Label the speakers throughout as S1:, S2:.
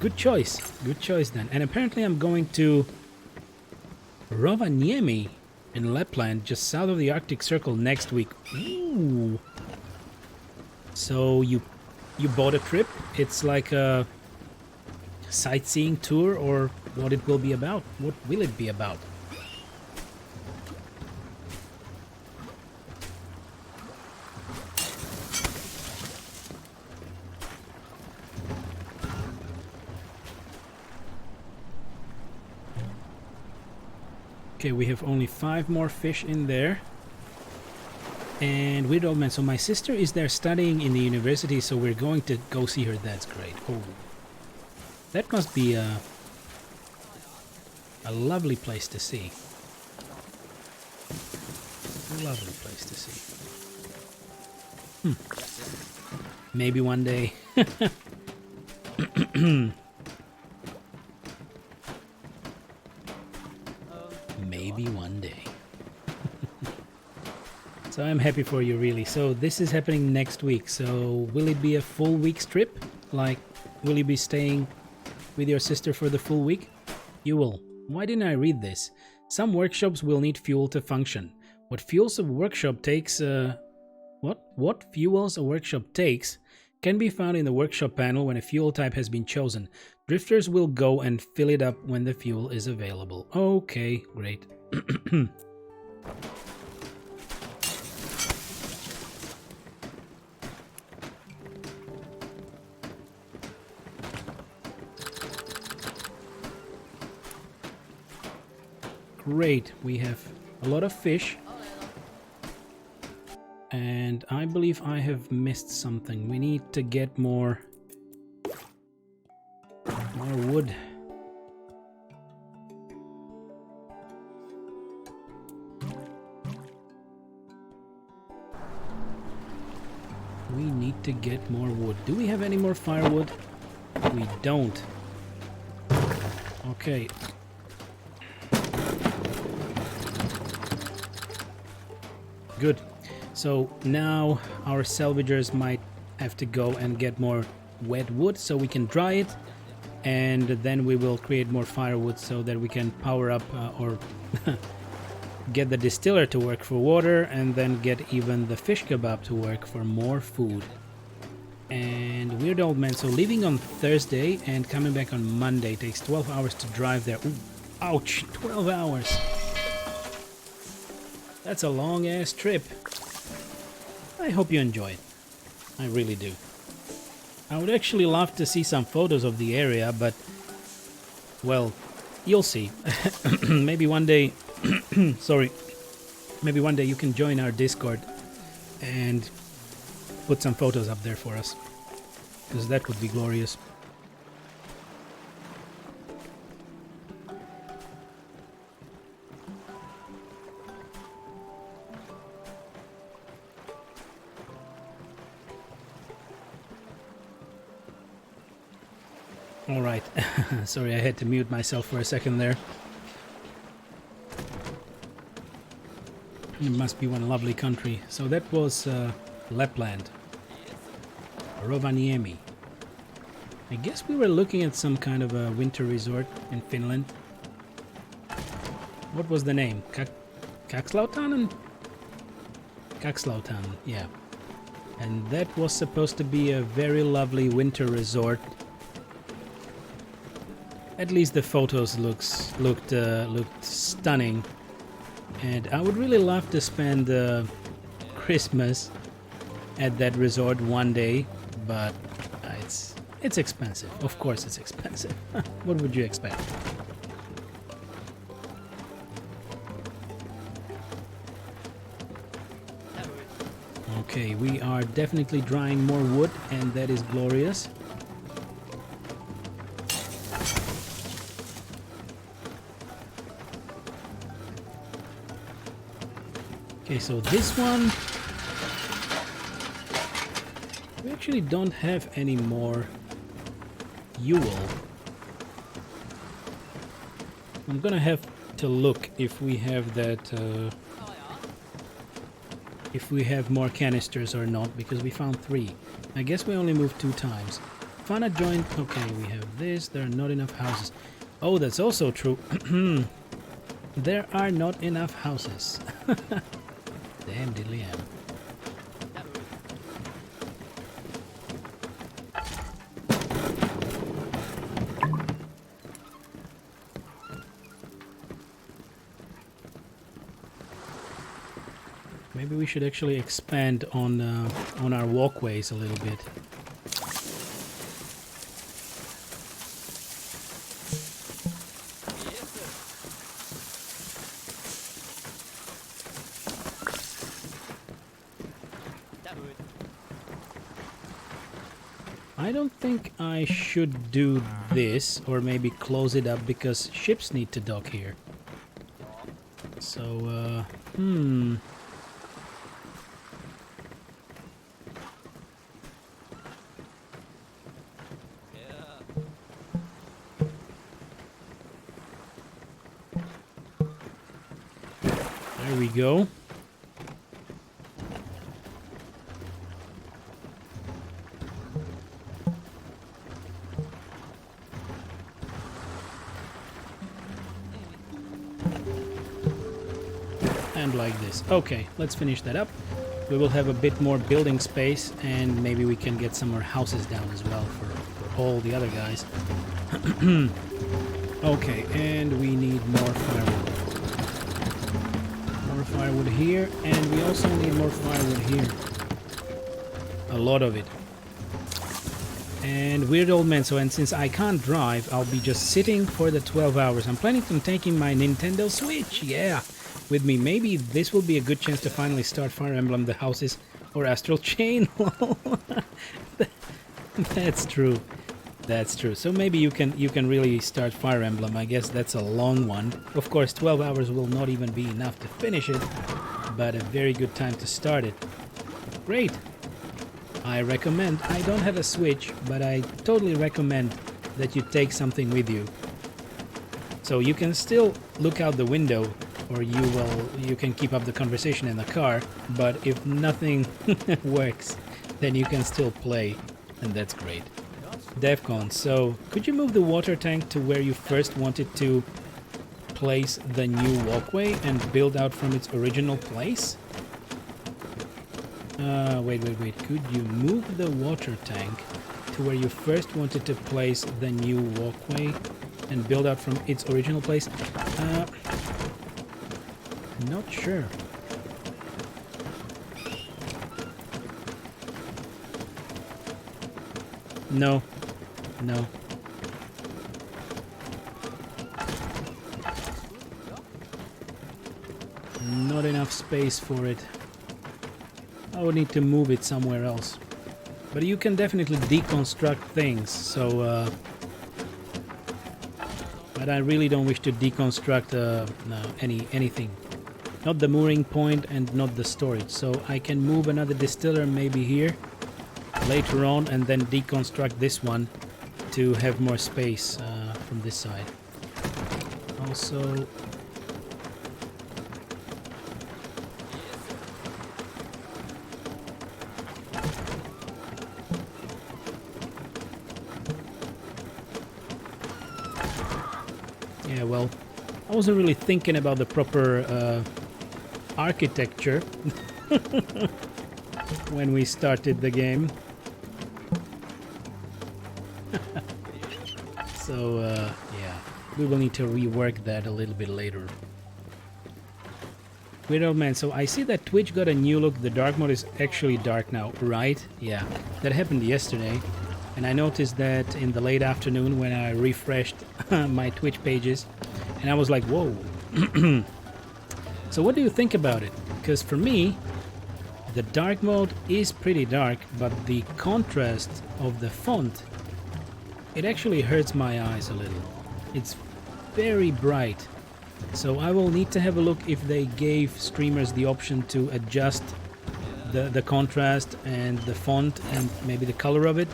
S1: Good choice. Good choice then. And apparently I'm going to Rovaniemi in Lapland, just south of the Arctic Circle next week. Ooh. So you bought a trip? It's like a sightseeing tour, or what it will be about? What will it be about? Okay, we have only 5 more fish in there. And weird old man. So my sister is there studying in the university, so we're going to go see her. That's great. Oh, that must be a lovely place to see. A lovely place to see. Maybe one day. Maybe one day. So I'm happy for you, really. So this is happening next week. So will it be a full week's trip? Like, will you be staying with your sister for the full week? You will. Why didn't I read this? Some workshops will need fuel to function. What fuels a workshop takes What fuels a workshop takes can be found in the workshop panel when a fuel type has been chosen. Drifters will go and fill it up when the fuel is available. Okay, great. Great, we have a lot of fish. And I believe I have missed something. We need to get more wood. We need to get more wood. Do we have any more firewood? We don't. Okay. Good. So now our salvagers might have to go and get more wet wood so we can dry it, and then we will create more firewood so that we can power up or get the distiller to work for water, and then get even the fish kebab to work for more food. And weird old man, so leaving on Thursday and coming back on Monday takes 12 hours to drive there. Ooh, ouch, 12 hours. That's a long ass trip. I hope you enjoy it. I really do. I would actually love to see some photos of the area, but, well, you'll see. Maybe one day, sorry, maybe one day you can join our Discord and put some photos up there for us, because that would be glorious. Alright, sorry I had to mute myself for a second there. It must be one lovely country. So that was Lapland. Rovaniemi. I guess we were looking at some kind of a winter resort in Finland. What was the name? Kakslautanen? Kakslautanen, yeah. And that was supposed to be a very lovely winter resort. At least the photos looked stunning, and I would really love to spend Christmas at that resort one day, but it's expensive. Of course, it's expensive. What would you expect? Okay, we are definitely drying more wood, and that is glorious. Okay, so this one, we actually don't have any more fuel. I'm gonna have to look if we have that, if we have more canisters or not, because we found 3. I guess we only moved 2 times. Fun adjoint. Okay, we have this. There are not enough houses. Oh, that's also true. There are not enough houses. Damn diddly am. Maybe we should actually expand on our walkways a little bit. I don't think I should do this, or maybe close it up, because ships need to dock here. So, there we go. And like this. Okay, let's finish that up. We will have a bit more building space, and maybe we can get some more houses down as well for all the other guys. Okay, and we need more firewood. More firewood here, and we also need more firewood here. A lot of it. And weird old man, so, and since I can't drive, I'll be just sitting for the 12 hours. I'm planning on taking my Nintendo Switch, yeah, with me. Maybe this will be a good chance to finally start Fire Emblem The Houses or Astral Chain. That's true. That's true. So maybe you can really start Fire Emblem. I guess that's a long one. Of course, 12 hours will not even be enough to finish it, but a very good time to start it. Great. I recommend. I don't have a Switch, but I totally recommend that you take something with you. So you can still look out the window, or you can keep up the conversation in the car, but if nothing works, then you can still play, and that's great. Defcon, so could you move the water tank to where you first wanted to place the new walkway and build out from its original place? Wait. Could you move the water tank to where you first wanted to place the new walkway and build out from its original place? Not sure. No. Not enough space for it. I would need to move it somewhere else. But you can definitely deconstruct things, so... but I really don't wish to deconstruct anything. Not the mooring point and not the storage. So I can move another distiller maybe here later on, and then deconstruct this one to have more space from this side. Also... yeah, well, I wasn't really thinking about the proper architecture when we started the game. So, yeah, we will need to rework that a little bit later. Weird old man, so I see that Twitch got a new look. The dark mode is actually dark now, right? Yeah, that happened yesterday. And I noticed that in the late afternoon when I refreshed my Twitch pages, and I was like, whoa. So what do you think about it? Because for me, the dark mode is pretty dark, but the contrast of the font, it actually hurts my eyes a little. It's very bright. So I will need to have a look if they gave streamers the option to adjust the contrast and the font and maybe the color of it.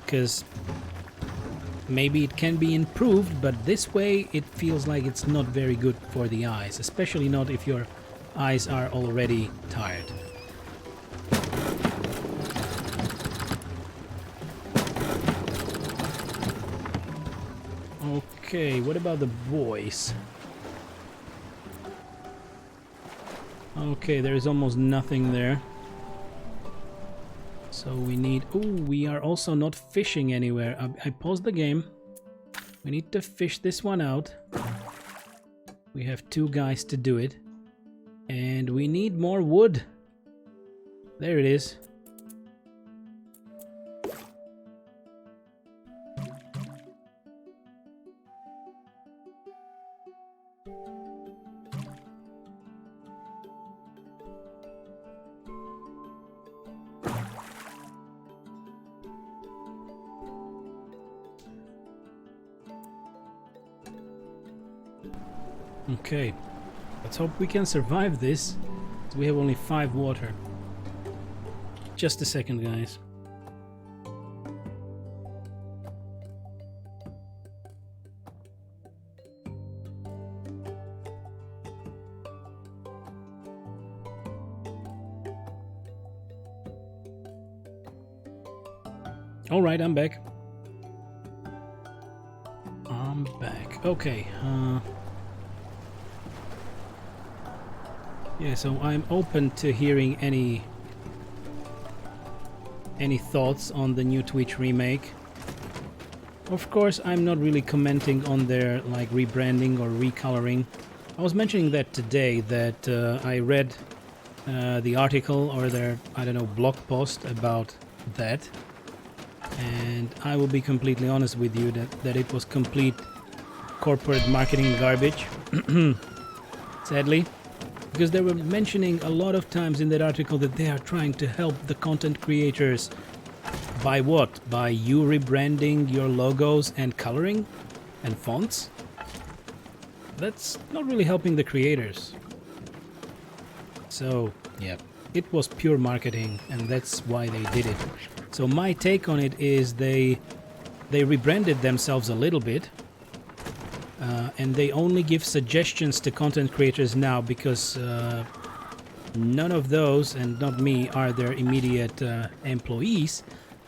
S1: Because maybe it can be improved, but this way it feels like it's not very good for the eyes, especially not if your eyes are already tired. Okay, what about the boys? Okay, there is almost nothing there. So we need... Ooh, we are also not fishing anywhere. I paused the game. We need to fish this one out. We have 2 guys to do it. And we need more wood. There it is. Okay, let's hope we can survive this. We have only 5 water. Just a second, guys. All right, I'm back. I'm back. Okay. Yeah, so I'm open to hearing any thoughts on the new Twitch remake. Of course, I'm not really commenting on their like rebranding or recoloring. I was mentioning that today that I read the article or their, I don't know, blog post about that. And I will be completely honest with you that it was complete corporate marketing garbage. Sadly. Because they were mentioning a lot of times in that article that they are trying to help the content creators. By what? By you rebranding your logos and coloring and fonts? That's not really helping the creators. So, yeah, it was pure marketing and that's why they did it. So my take on it is they rebranded themselves a little bit. And they only give suggestions to content creators now because none of those, and not me, are their immediate employees.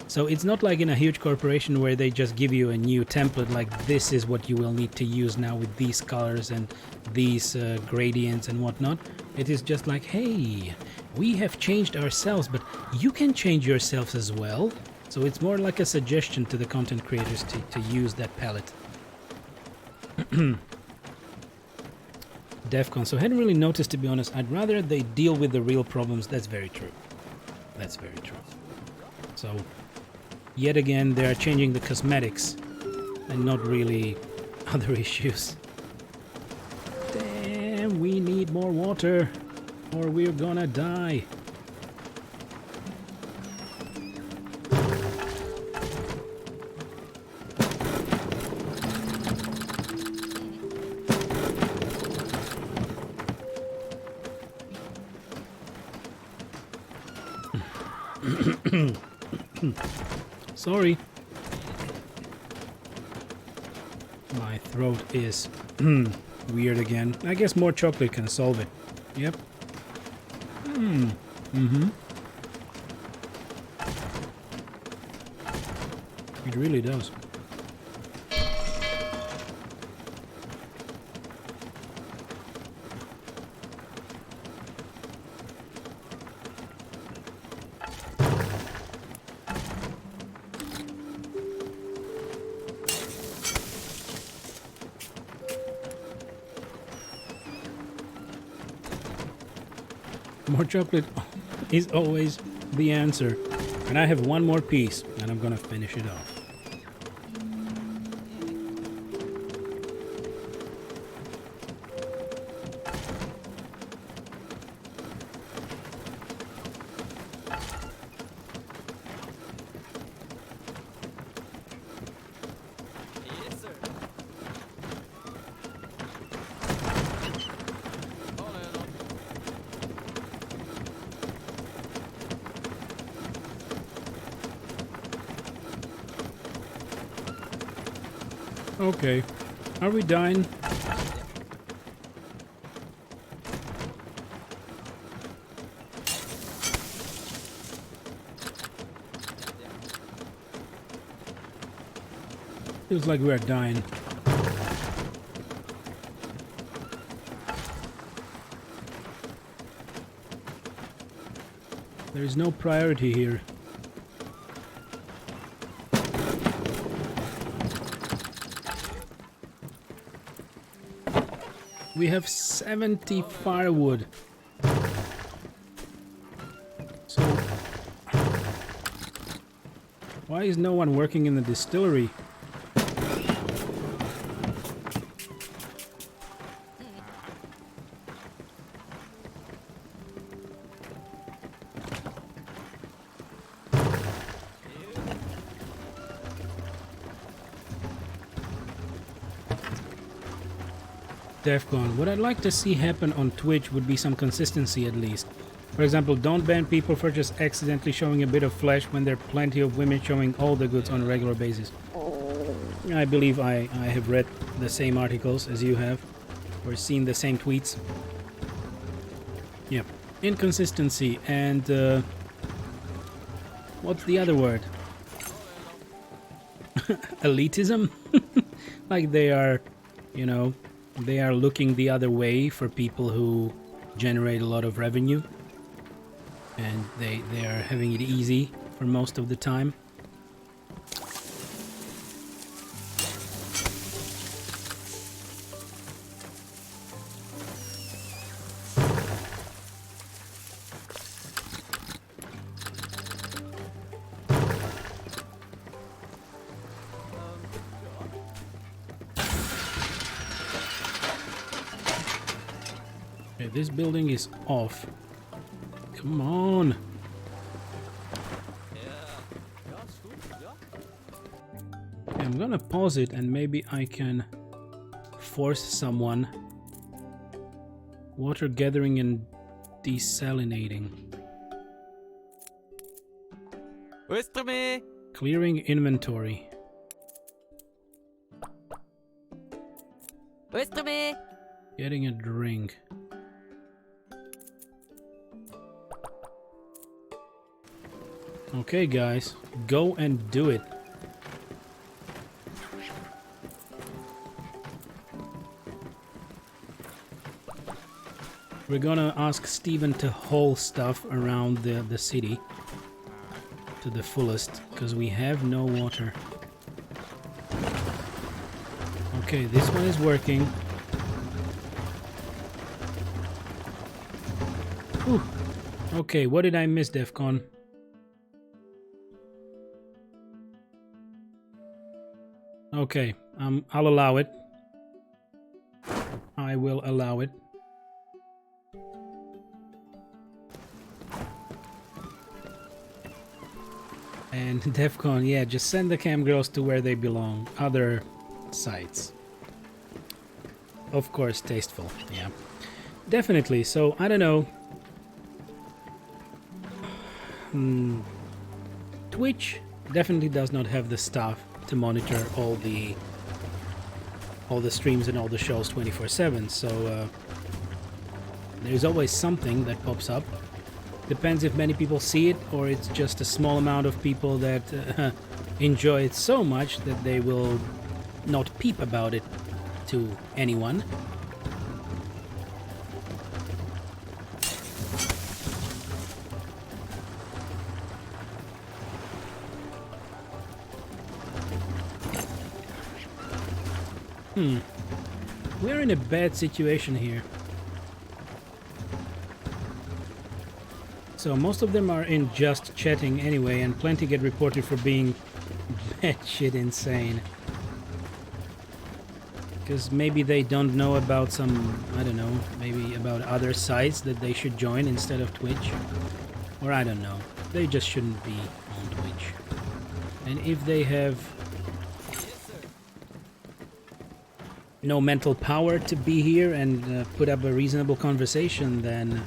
S1: So it's not like in a huge corporation where they just give you a new template like this is what you will need to use now with these colors and these gradients and whatnot. It is just like, hey, we have changed ourselves, but you can change yourselves as well. So it's more like a suggestion to the content creators to use that palette. Defcon. So I hadn't really noticed, to be honest. I'd rather they deal with the real problems. That's very true. That's very true. So, yet again, they are changing the cosmetics and not really other issues. Damn, we need more water or we're gonna die. Sorry. My throat is weird again. I guess more chocolate can solve it. Yep. It really does. More chocolate is always the answer. And I have one more piece, and I'm gonna finish it off. Okay, are we dying? Feels like we're dying. There is no priority here. We have 70 firewood. So, why is no one working in the distillery? Defcon. What I'd like to see happen on Twitch would be some consistency at least. For example, don't ban people for just accidentally showing a bit of flesh when there are plenty of women showing all the goods on a regular basis. I believe I have read the same articles as you have, or seen the same tweets. Yep. Inconsistency and what's the other word? Elitism? Like they are, you know, they are looking the other way for people who generate a lot of revenue, and they are having it easy for most of the time. This building is off. Come on. Okay, I'm gonna pause it and maybe I can force someone. Water gathering and desalinating. Clearing inventory. Getting a drink. Okay, guys, go and do it. We're gonna ask Steven to haul stuff around the city to the fullest, because we have no water. Okay, this one is working. Whew. Okay, what did I miss, Defcon? Okay, I'll allow it. I will allow it. And Defcon, yeah, just send the cam girls to where they belong. Other sites. Of course, tasteful, yeah. Definitely, so, I don't know. Twitch definitely does not have the staff to monitor all the streams and all the shows 24/7, so there's always something that pops up. Depends if many people see it or it's just a small amount of people that enjoy it so much that they will not peep about it to anyone. We're in a bad situation here. So most of them are in just chatting anyway, and plenty get reported for being batshit insane. Because maybe they don't know about some, I don't know, maybe about other sites that they should join instead of Twitch. Or I don't know. They just shouldn't be on Twitch. And if they have no mental power to be here and put up a reasonable conversation, then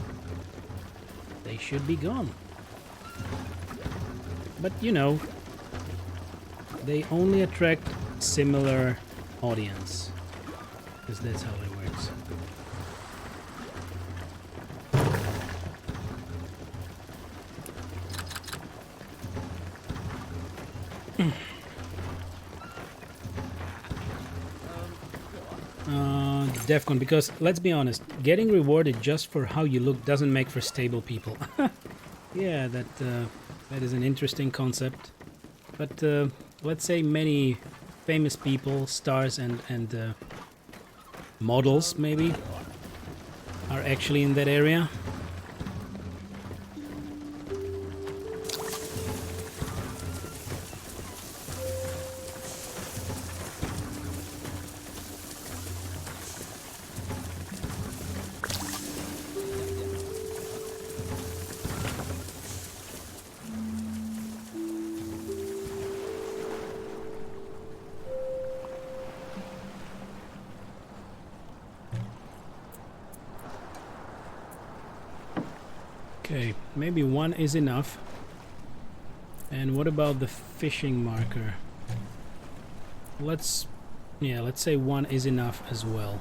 S1: they should be gone. But you know, they only attract similar audience, because that's how it works. Defcon, because let's be honest, getting rewarded just for how you look doesn't make for stable people. Yeah, that is an interesting concept. But let's say many famous people, stars and models maybe are actually in that area. Okay, maybe one is enough. And what about the fishing marker? Let's say one is enough as well,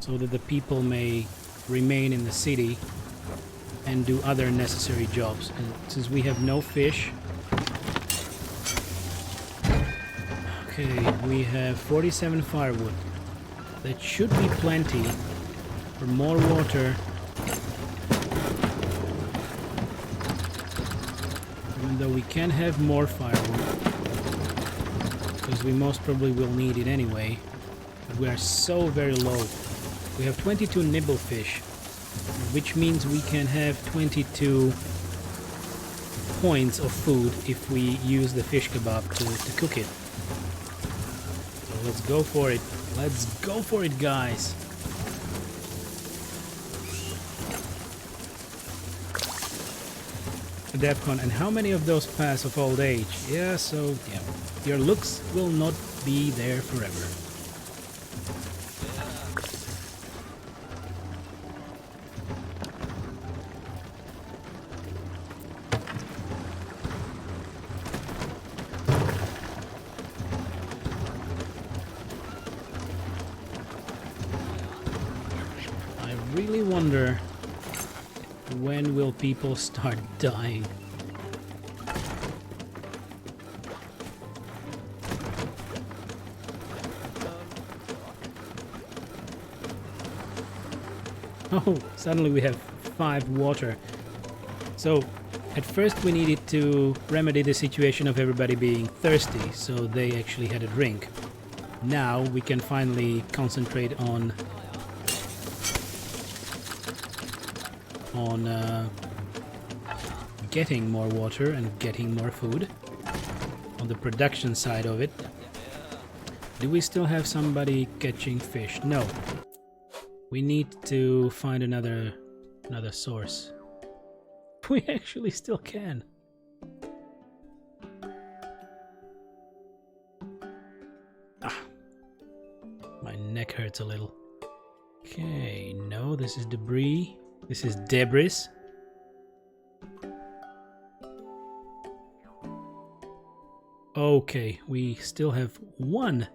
S1: so that the people may remain in the city and do other necessary jobs. And since we have no fish, okay, we have 47 firewood. That should be plenty for more water. Even though we can have more firewood, because we most probably will need it anyway. But we are so very low. We have 22 nibblefish, which means we can have 22 points of food if we use the fish kebab to cook it. So let's go for it. Let's go for it, guys. Defcon, and how many of those pass of old age? Yeah, so yeah, your looks will not be there forever. I really wonder, when will people start dying? Oh, suddenly we have 5 water. So, at first we needed to remedy the situation of everybody being thirsty, so they actually had a drink. Now we can finally concentrate on getting more water and getting more food on the production side of it. Do we still have somebody catching fish? No. We need to find another source. We actually still can. Ah, my neck hurts a little. Okay, no, this is debris. This is debris. Okay, we still have 1.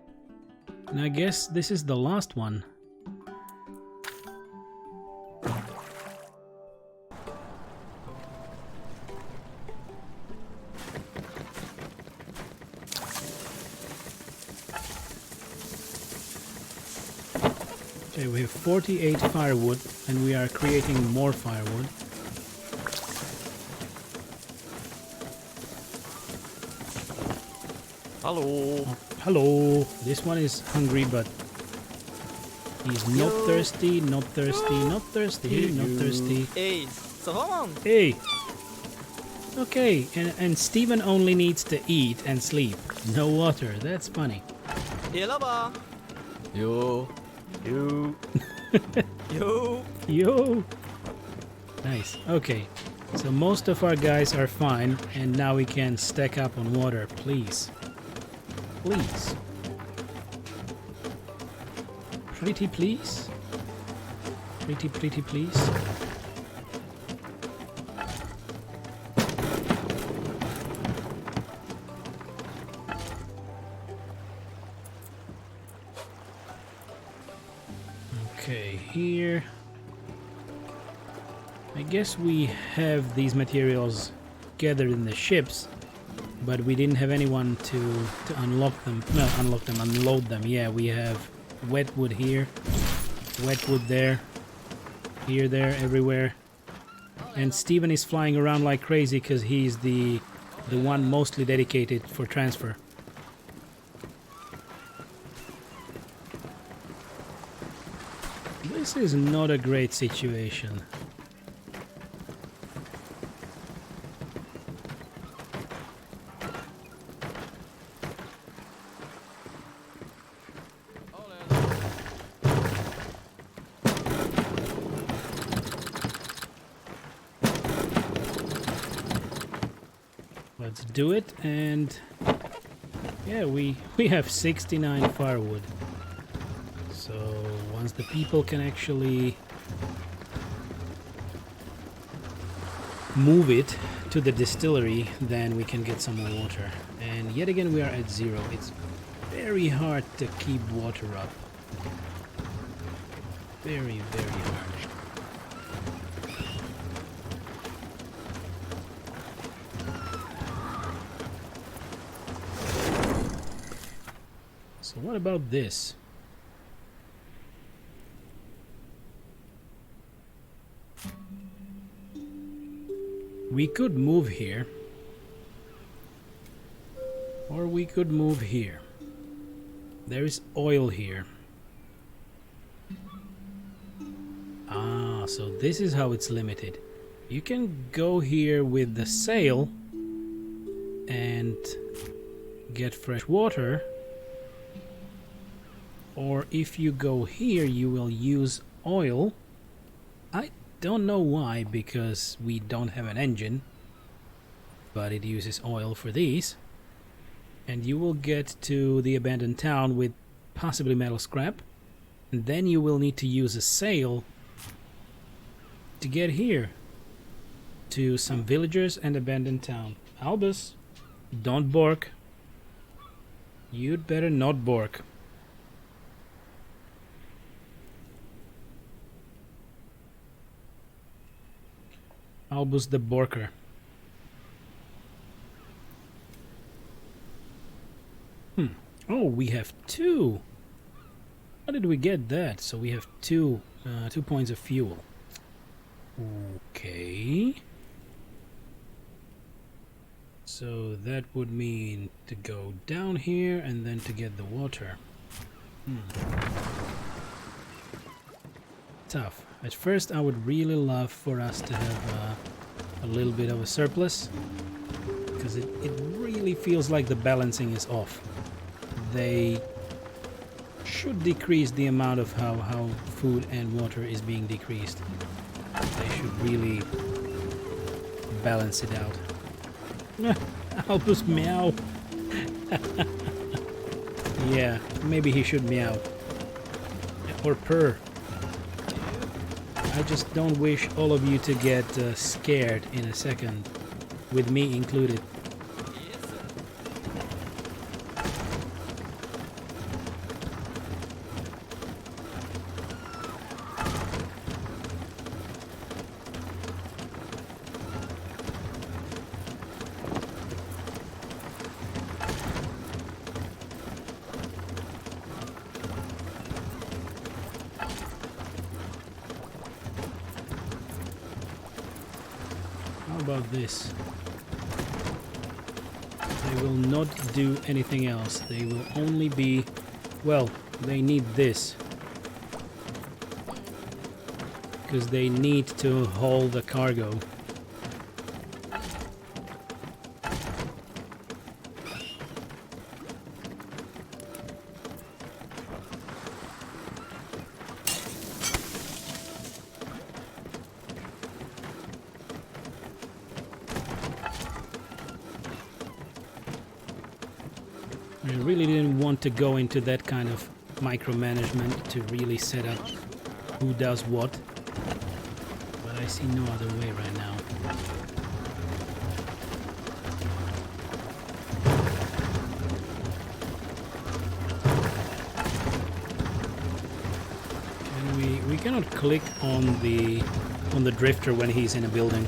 S1: And I guess this is the last one. Okay, we have 48 firewood, and we are creating more firewood.
S2: Hello.
S1: Oh, hello. This one is hungry, but he's not thirsty, not thirsty, not thirsty, not thirsty.
S2: Hey, someone.
S1: Hey. Okay, and Steven only needs to eat and sleep. No water. That's funny.
S2: Hey, Llama. Yo. Yo. Yo.
S1: Yo. Nice. Okay. So most of our guys are fine, and now we can stack up on water, please. Please. Pretty please. Pretty please. Okay, here. I guess we have these materials gathered in the ships, but we didn't have anyone to unlock them. No, unload them. Yeah, we have wet wood here, wet wood there, here, there, everywhere. And Steven is flying around like crazy because he's the one mostly dedicated for transfer. This is not a great situation. Let's do it, and yeah, we have 69 firewood. So once the people can actually move it to the distillery, then we can get some more water. And yet again we are at 0. It's very hard to keep water up. Very, very hard. So what about this? We could move here, or we could move here. There is oil here. Ah, so this is how it's limited. You can go here with the sail and get fresh water, or if you go here you will use oil. I don't know why, because we don't have an engine, but it uses oil for these. And you will get to the abandoned town with possibly metal scrap, and then you will need to use a sail to get here to some villagers and abandoned town. Albus, don't bark. You'd better not bark. Albus the Borker. Oh, we have 2. How did we get that? So we have 2 points of fuel. Okay. So that would mean to go down here and then to get the water. Tough. At first I would really love for us to have a little bit of a surplus, because it really feels like the balancing is off. They should decrease the amount of how food and water is being decreased. They should really balance it out. Albus meow. Yeah, maybe he should meow. Or purr. I just don't wish all of you to get scared in a second, with me included. How about this? They will not do anything else. They will only be... well, they need this. Because they need to haul the cargo. I really didn't want to go into that kind of micromanagement to really set up who does what, but I see no other way right now. And we cannot click on the drifter when he's in a building.